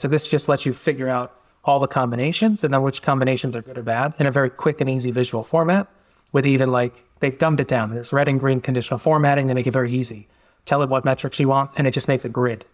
So this just lets you figure out all the combinations and then which combinations are good or bad in a very quick and easy visual format with even like, they've dumbed it down. There's red and green conditional formatting. They make it very easy. Tell it what metrics you want, and it just makes a grid.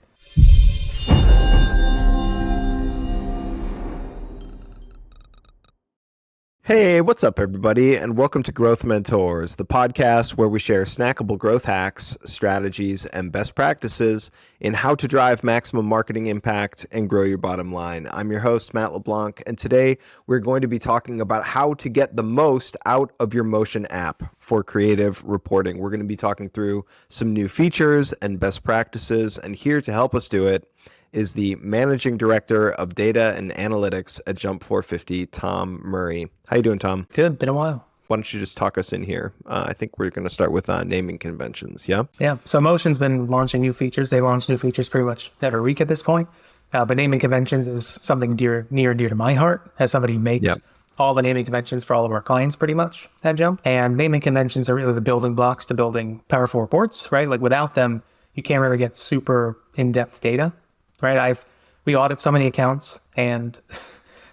Hey, what's up, everybody, and welcome to Growth Mentors, the podcast where we share snackable growth hacks, strategies, and best practices in how to drive maximum marketing impact and grow your bottom line. I'm your host, Matt LeBlanc, and today we're going to be talking about how to get the most out of your Motion app for creative reporting. We're going to be talking through some new features and best practices, and here to help us do it is the Managing Director of Data and Analytics at Jump 450, Tom Murray. How you doing, Tom? Good. Been a while. Why don't you just talk us in here? I think we're going to start with naming conventions, yeah? Yeah. So Motion's been launching new features. They launch new features pretty much every week at this point. But naming conventions is something near and dear to my heart as somebody who makes all the naming conventions for all of our clients pretty much at Jump. And naming conventions are really the building blocks to building powerful reports, right? Like without them, you can't really get super in-depth data. Right, we audit so many accounts, and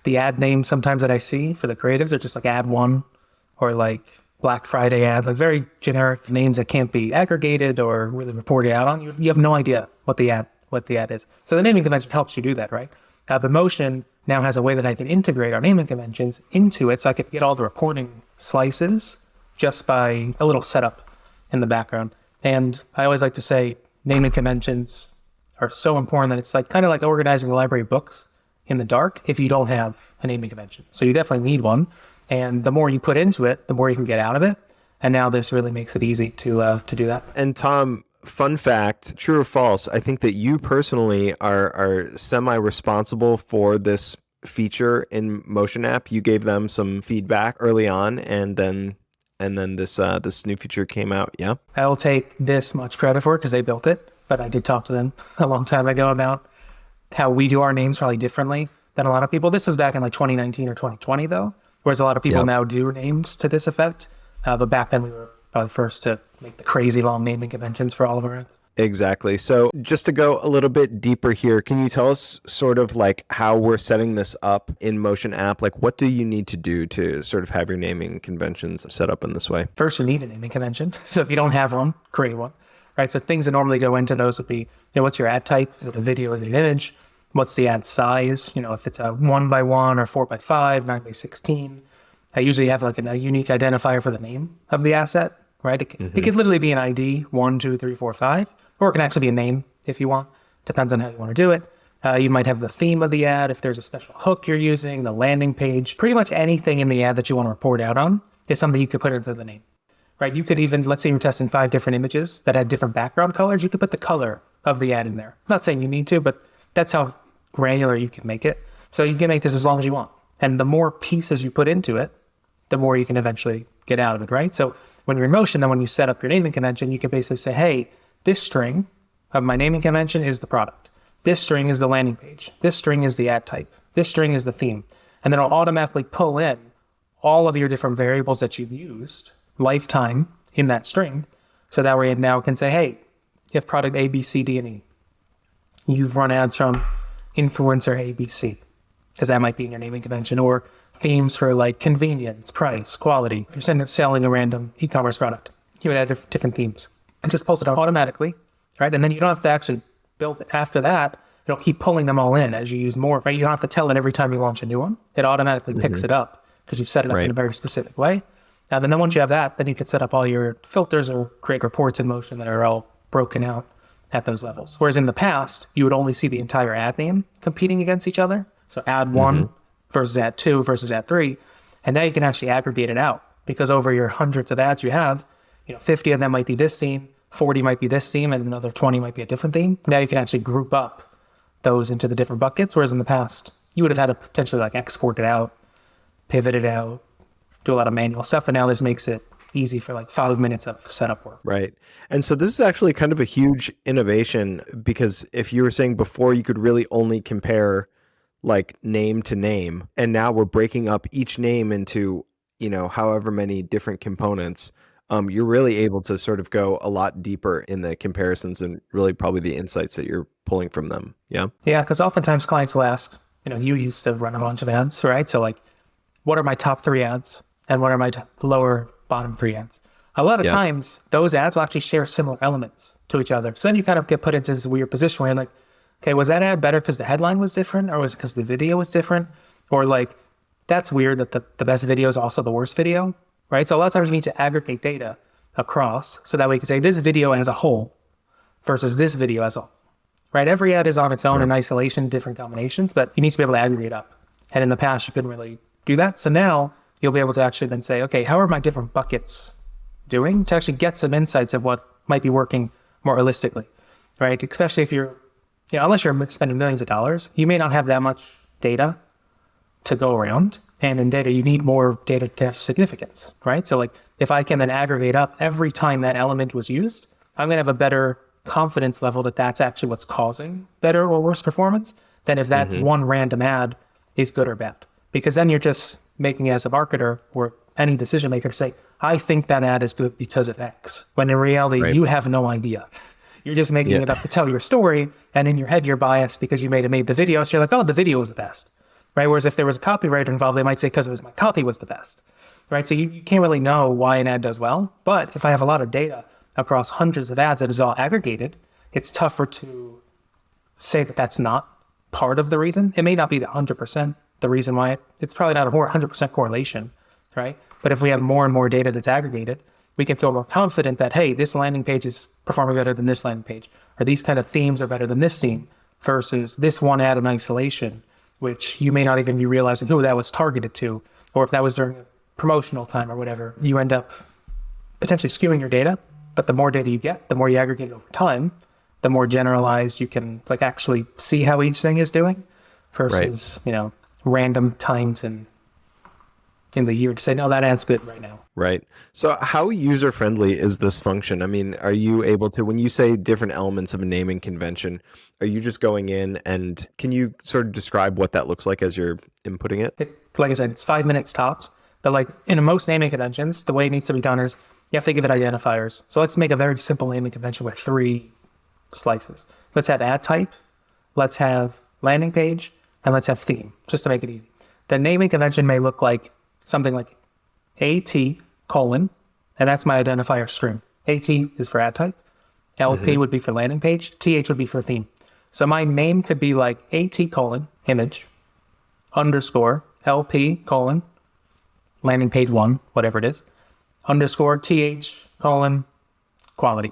the ad names sometimes that I see for the creatives are just like ad one or like Black Friday ad, like very generic names that can't be aggregated or really reported out on. You have no idea what the ad is. So the naming convention helps you do that, right? But Motion now has a way that I can integrate our naming conventions into it, so I can get all the reporting slices just by a little setup in the background. And I always like to say naming conventions are so important that it's like kind of like organizing a library of books in the dark if you don't have a naming convention. So you definitely need one. And the more you put into it, the more you can get out of it. And now this really makes it easy to do that. And Tom, fun fact, true or false, I think that you personally are semi-responsible for this feature in Motion app. You gave them some feedback early on, and then this new feature came out, yeah? I will take this much credit for it because they built it. But I did talk to them a long time ago about how we do our names probably differently than a lot of people. This was back in like 2019 or 2020 though, whereas a lot of people now do names to this effect. But back then we were probably first to make the crazy long naming conventions for all of our ads. Exactly. So just to go a little bit deeper here, can you tell us sort of like how we're setting this up in Motion app? Like what do you need to do to sort of have your naming conventions set up in this way? First, you need a naming convention. So if you don't have one, create one. Right, so things that normally go into those would be, what's your ad type? Is it a video? Is it an image? What's the ad size? If it's a 1x1 or 4x5, 9x16. I usually have like a unique identifier for the name of the asset, right? It could literally be an ID, 1, 2, 3, 4, 5, or it can actually be a name if you want. Depends on how you want to do it. You might have the theme of the ad, if there's a special hook you're using, the landing page. Pretty much anything in the ad that you want to report out on is something you could put into the name. Right, you could even, let's say you're testing 5 different images that had different background colors, you could put the color of the ad in there. I'm not saying you need to, but that's how granular you can make it. So you can make this as long as you want. And the more pieces you put into it, the more you can eventually get out of it, right? So when you're in Motion, then when you set up your naming convention, you can basically say, hey, this string of my naming convention is the product. This string is the landing page. This string is the ad type. This string is the theme. And then it'll automatically pull in all of your different variables that you've used lifetime in that string. So that way it now can say, hey, you have product A, B, C, D, and E. You've run ads from influencer A, B, C, because that might be in your naming convention, or themes for like convenience, price, quality. If you're selling a random e-commerce product, you would add different themes and just pulls it out automatically, right? And then you don't have to actually build it after that. It'll keep pulling them all in as you use more, right? You don't have to tell it every time you launch a new one. It automatically picks it up because you've set it up in a very specific way. And then once you have that, then you can set up all your filters or create reports in Motion that are all broken out at those levels. Whereas in the past, you would only see the entire ad name competing against each other. So ad 1 versus ad 2 versus ad 3. And now you can actually aggregate it out because over your hundreds of ads you have, 50 of them might be this theme, 40 might be this theme, and another 20 might be a different theme. Now you can actually group up those into the different buckets. Whereas in the past, you would have had to potentially like export it out, pivot it out, do a lot of manual stuff, and now this makes it easy for like 5 minutes of setup work. Right. And so this is actually kind of a huge innovation, because if you were saying before you could really only compare like name to name, and now we're breaking up each name into, however many different components, you're really able to sort of go a lot deeper in the comparisons and really probably the insights that you're pulling from them. Yeah. Yeah, because oftentimes clients will ask, you used to run a bunch of ads, right? So like, what are my top 3 ads and what are my lower bottom 3 ads? A lot of times those ads will actually share similar elements to each other. So then you kind of get put into this weird position where you're like, okay, was that ad better because the headline was different, or was it because the video was different? Or like, that's weird that the best video is also the worst video, right? So a lot of times we need to aggregate data across so that we can say this video as a whole versus this video as a whole, right? Every ad is on its own in isolation, different combinations, but you need to be able to aggregate up. And in the past, you couldn't really do that. So now you'll be able to actually then say, okay, how are my different buckets doing, to actually get some insights of what might be working more holistically, right? Especially if you're, unless you're spending millions of dollars, you may not have that much data to go around. And in data, you need more data to have significance, right? So like, if I can then aggregate up every time that element was used, I'm going to have a better confidence level that that's actually what's causing better or worse performance than if that one random ad is good or bad. Because then you're just making, as a marketer or any decision maker, say, I think that ad is good because of X. When in reality, you have no idea. You're just making it up to tell your story. And in your head, you're biased because you made the video. So you're like, oh, the video was the best, right? Whereas if there was a copywriter involved, they might say, because it was my copy was the best, right? So you can't really know why an ad does well. But if I have a lot of data across hundreds of ads that is all aggregated, it's tougher to say that that's not part of the reason. It may not be the 100% the reason why it's probably not a 100% correlation, right? But if we have more and more data that's aggregated, we can feel more confident that, hey, this landing page is performing better than this landing page, or these kind of themes are better than this theme versus this one ad in isolation, which you may not even be realizing who that was targeted to, or if that was during a promotional time or whatever. You end up potentially skewing your data, but the more data you get, the more you aggregate over time, the more generalized you can like actually see how each thing is doing versus, random times in the year to say, no, that ad's good right now. Right. So how user-friendly is this function? I mean, are you able to, when you say different elements of a naming convention, are you just going in and can you sort of describe what that looks like as you're inputting it? Like I said, it's 5 minutes tops. But like in most naming conventions, the way it needs to be done is you have to give it identifiers. So let's make a very simple naming convention with 3 slices. Let's have ad type, let's have landing page, and let's have theme, just to make it easy. The naming convention may look like something like AT colon, and that's my identifier string. AT is for ad type, LP would be for landing page, TH would be for theme. So my name could be like AT colon, image, underscore, LP colon, landing page 1, whatever it is, underscore, TH colon, quality.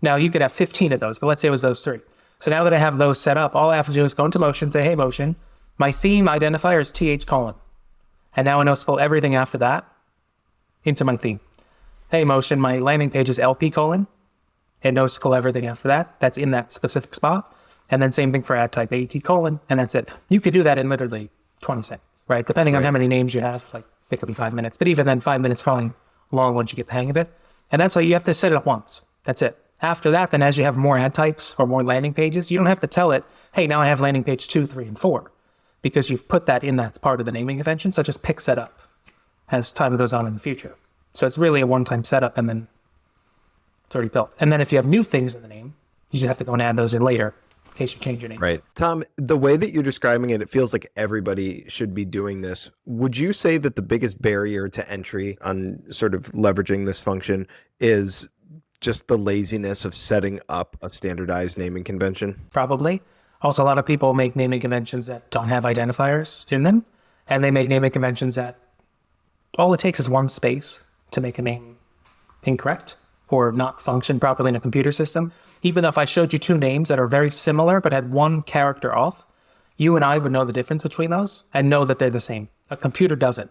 Now you could have 15 of those, but let's say it was those 3. So now that I have those set up, all I have to do is go into Motion, say, hey, Motion, my theme identifier is TH colon. And now I know to pull everything after that into my theme. Hey, Motion, my landing page is LP colon. It knows to pull everything after that. That's in that specific spot. And then same thing for ad type, AT colon, and that's it. You could do that in literally 20 seconds, right? Depending on how many names you have, like it could be 5 minutes. But even then, 5 minutes probably long once you get the hang of it. And that's why you have to set it up once. That's it. After that, then as you have more ad types or more landing pages, you don't have to tell it, hey, now I have landing page 2, 3, and 4, because you've put that in that part of the naming convention. So it just picks that up as time goes on in the future. So it's really a one-time setup, and then it's already built. And then if you have new things in the name, you just have to go and add those in later in case you change your name. Right. Tom, the way that you're describing it, it feels like everybody should be doing this. Would you say that the biggest barrier to entry on sort of leveraging this function is just the laziness of setting up a standardized naming convention? Probably. Also, a lot of people make naming conventions that don't have identifiers in them, and they make naming conventions that all it takes is one space to make a name incorrect or not function properly in a computer system. Even if I showed you 2 names that are very similar but had 1 character off, you and I would know the difference between those and know that they're the same. A computer doesn't.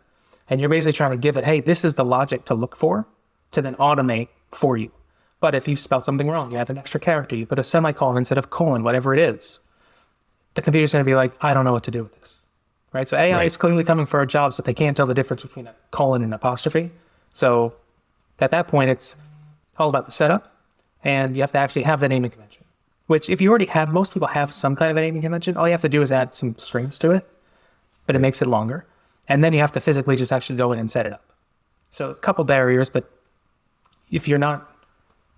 And you're basically trying to give it, hey, this is the logic to look for to then automate for you. But if you spell something wrong, you add an extra character, you put a semicolon instead of colon, whatever it is, the computer's going to be like, I don't know what to do with this, right? So AI is clearly coming for our jobs, but they can't tell the difference between a colon and apostrophe. So at that point, it's all about the setup, and you have to actually have the naming convention, which if you already have, most people have some kind of a naming convention, all you have to do is add some strings to it, but it makes it longer. And then you have to physically just actually go in and set it up. So a couple barriers, but if you're not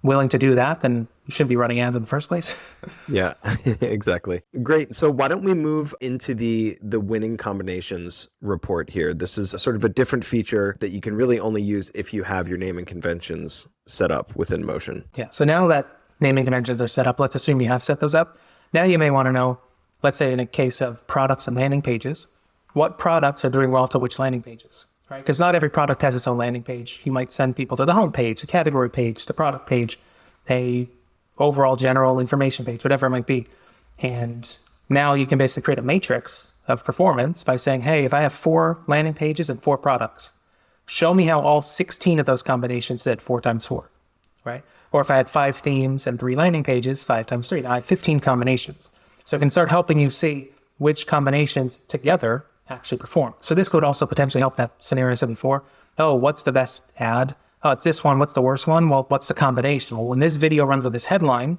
willing to do that, then you shouldn't be running ads in the first place. Yeah, exactly. Great. So why don't we move into the winning combinations report here? This is a sort of a different feature that you can really only use if you have your naming conventions set up within Motion. Yeah. So now that naming conventions are set up, let's assume you have set those up. Now you may want to know, let's say in a case of products and landing pages, what products are doing well to which landing pages, right? Because not every product has its own landing page. You might send people to the home page, a category page, the product page, a overall general information page, whatever it might be. And now you can basically create a matrix of performance by saying, hey, if I have 4 landing pages and 4 products, show me how all 16 of those combinations did 4 times 4, right? Or if I had 5 themes and 3 landing pages, 5 times 3, now I have 15 combinations. So it can start helping you see which combinations together actually perform. So this could also potentially help that scenario I said before. Oh, what's the best ad? Oh, it's this one. What's the worst one? Well, what's the combination? Well, when this video runs with this headline,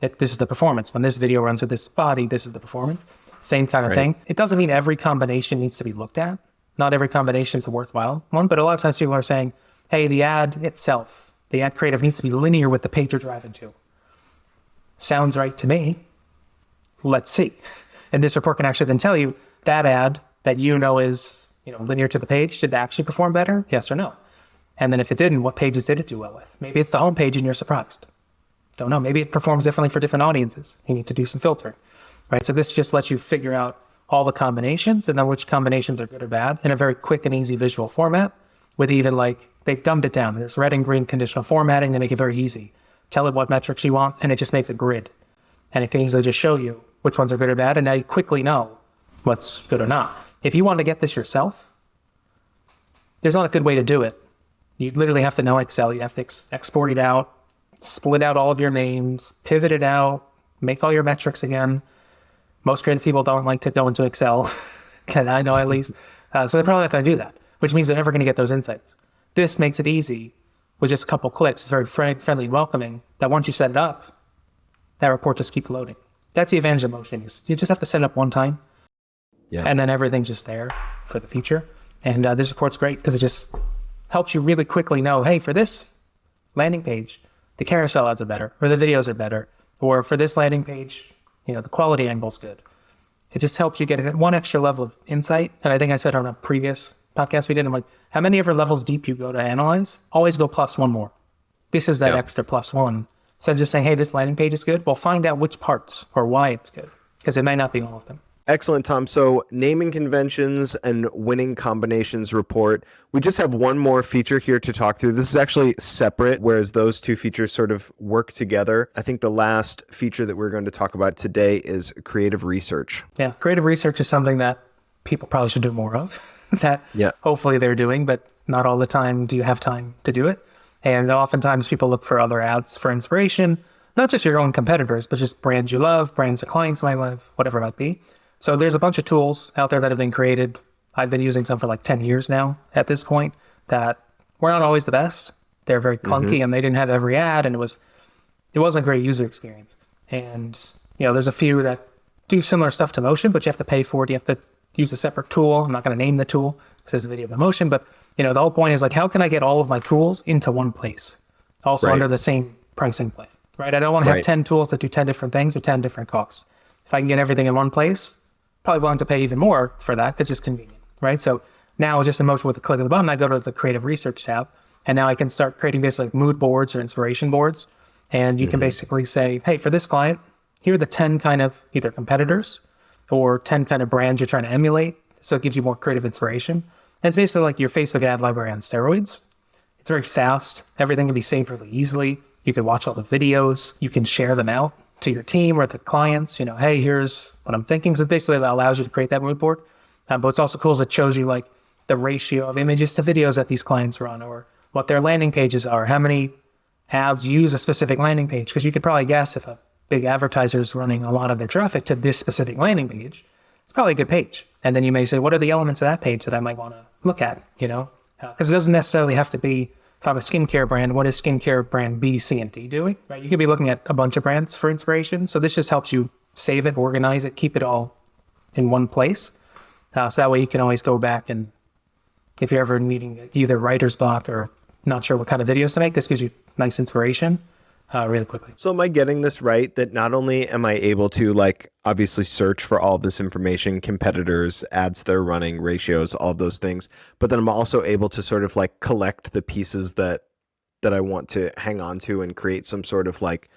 this is the performance. When this video runs with this body, this is the performance. Same kind of thing. It doesn't mean every combination needs to be looked at. Not every combination is a worthwhile one, but a lot of times people are saying, hey, the ad itself, the ad creative needs to be linear with the page you're driving to. Sounds right to me. Let's see. And this report can actually then tell you that ad that is linear to the page, did it actually perform better? Yes or no? And then if it didn't, what pages did it do well with? Maybe it's the home page and you're surprised. Don't know. Maybe it performs differently for different audiences. You need to do some filtering, right? So this just lets you figure out all the combinations and then which combinations are good or bad in a very quick and easy visual format with even they've dumbed it down. There's red and green conditional formatting. They make it very easy. Tell it what metrics you want and it just makes a grid. And it can easily just show you which ones are good or bad. And now you quickly know what's good or not. If you want to get this yourself, there's not a good way to do it. You literally have to know Excel. You have to export it out, split out all of your names, pivot it out, make all your metrics again. Most creative people don't like to go into Excel, and I know at least. So they're probably not going to do that, which means they're never going to get those insights. This makes it easy with just a couple clicks. It's very friendly and welcoming that once you set it up, that report just keeps loading. That's the advantage of Motion. You just have to set it up one time, and then everything's just there for the future. And this report's great because it just helps you really quickly know, hey, for this landing page, the carousel ads are better, or the videos are better, or for this landing page, the quality angle's good. It just helps you get one extra level of insight. And I think I said on a previous podcast we did, I'm like, how many ever levels deep you go to analyze, always go plus one more. This is that extra plus one. Instead of just saying, hey, this landing page is good, well, find out which parts or why it's good, because it may not be all of them. Excellent, Tom. So naming conventions and winning combinations report. We just have one more feature here to talk through. This is actually separate, whereas those two features sort of work together. I think the last feature that we're going to talk about today is creative research. Yeah, creative research is something that people probably should do more of, that hopefully they're doing, but not all the time do you have time to do it. And oftentimes people look for other ads for inspiration, not just your own competitors, but just brands you love, brands that clients might love, whatever it might be. So there's a bunch of tools out there that have been created. I've been using some for like 10 years now at this point that were not always the best. They're very clunky and they didn't have every ad and it wasn't a great user experience. And, there's a few that do similar stuff to Motion, but you have to pay for it. You have to use a separate tool. I'm not going to name the tool because it's a video of Motion, but the whole point is like, how can I get all of my tools into one place? Also under the same pricing plan, right? I don't want to have 10 tools that do 10 different things with 10 different costs. If I can get everything in one place, probably willing to pay even more for that because it's just convenient, right? So now just in Motion with a click of the button, I go to the creative research tab and now I can start creating basically like mood boards or inspiration boards. And you can basically say, hey, for this client, here are the 10 kind of either competitors or 10 kind of brands you're trying to emulate. So it gives you more creative inspiration. And it's basically like your Facebook ad library on steroids. It's very fast. Everything can be saved really easily. You can watch all the videos. You can share them out to your team or the clients, hey, here's what I'm thinking. So basically that allows you to create that mood board. But what's also cool is it shows you like the ratio of images to videos that these clients run or what their landing pages are, how many ads use a specific landing page. Because you could probably guess if a big advertiser is running a lot of their traffic to this specific landing page, it's probably a good page. And then you may say, what are the elements of that page that I might want to look at, because it doesn't necessarily have to be, if I'm a skincare brand, what is skincare brand B, C, and D doing, right? You could be looking at a bunch of brands for inspiration. So this just helps you save it, organize it, keep it all in one place. So that way you can always go back and if you're ever needing either writer's block or not sure what kind of videos to make, this gives you nice inspiration really quickly. So am I getting this right, that not only am I able to like obviously search for all this information, competitors, ads they're running, ratios, all those things, but then I'm also able to sort of like collect the pieces that I want to hang on to and create some sort of like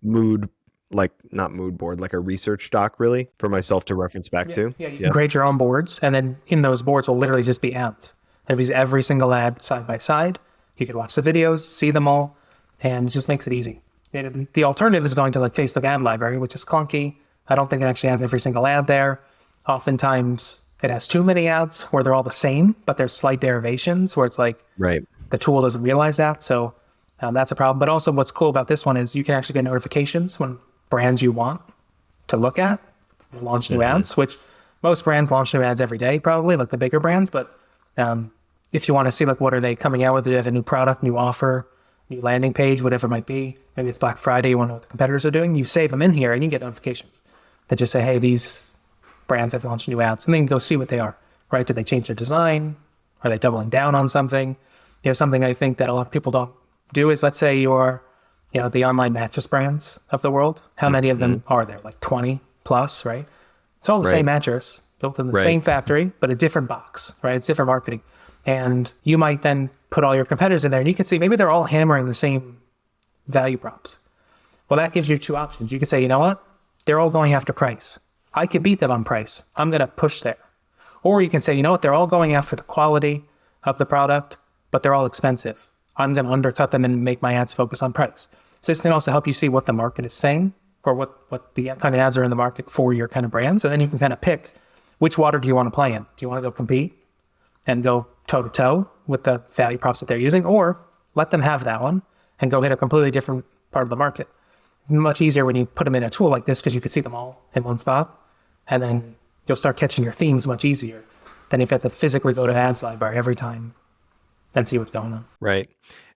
mood, like not mood board, like a research doc really for myself to reference back to? Yeah, you can create your own boards, and then in those boards will literally just be ads. And if you every single ad side by side, you can watch the videos, see them all, and it just makes it easy. The alternative is going to like Facebook ad library, which is clunky. I don't think it actually has every single ad there. Oftentimes it has too many ads where they're all the same, but there's slight derivations where it's like the tool doesn't realize that. So that's a problem. But also what's cool about this one is you can actually get notifications when brands you want to look at launch new ads, which most brands launch new ads every day, probably like the bigger brands. But if you want to see like what are they coming out with, do they have a new product, new offer, new landing page, whatever it might be. Maybe it's Black Friday, you want to know what the competitors are doing. You save them in here and you get notifications that just say, hey, these brands have launched new ads. And then you can go see what they are, right? Did they change their design? Are they doubling down on something? Something I think that a lot of people don't do is, let's say you're, the online mattress brands of the world. How many of them are there? Like 20 plus, right? It's all the same mattress built in the same factory, but a different box, right? It's different marketing. And you might then put all your competitors in there and you can see maybe they're all hammering the same value props. Well, that gives you two options. You could say, you know what? They're all going after price. I could beat them on price. I'm going to push there. Or you can say, you know what? They're all going after the quality of the product, but they're all expensive. I'm going to undercut them and make my ads focus on price. So this can also help you see what the market is saying or what the kind of ads are in the market for your kind of brands. And then you can kind of pick which water do you want to play in. Do you want to go compete and go toe-to-toe with the value props that they're using, or let them have that one and go hit a completely different part of the market? It's much easier when you put them in a tool like this because you can see them all in one spot, and then you'll start catching your themes much easier than if you have to physically go to ads library every time and see what's going on. Right.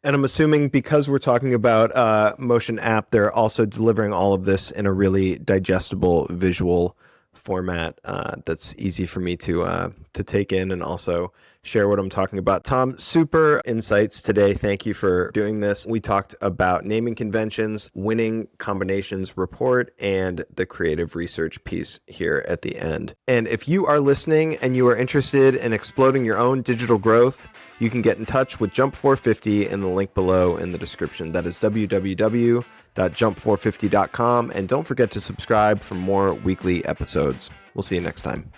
And I'm assuming because we're talking about Motion app, they're also delivering all of this in a really digestible visual format that's easy for me to take in and also share what I'm talking about. Tom, super insights today. Thank you for doing this. We talked about naming conventions, winning combinations report, and the creative research piece here at the end. And if you are listening and you are interested in exploding your own digital growth, you can get in touch with Jump 450 in the link below in the description. That is www.jump450.com. And don't forget to subscribe for more weekly episodes. We'll see you next time.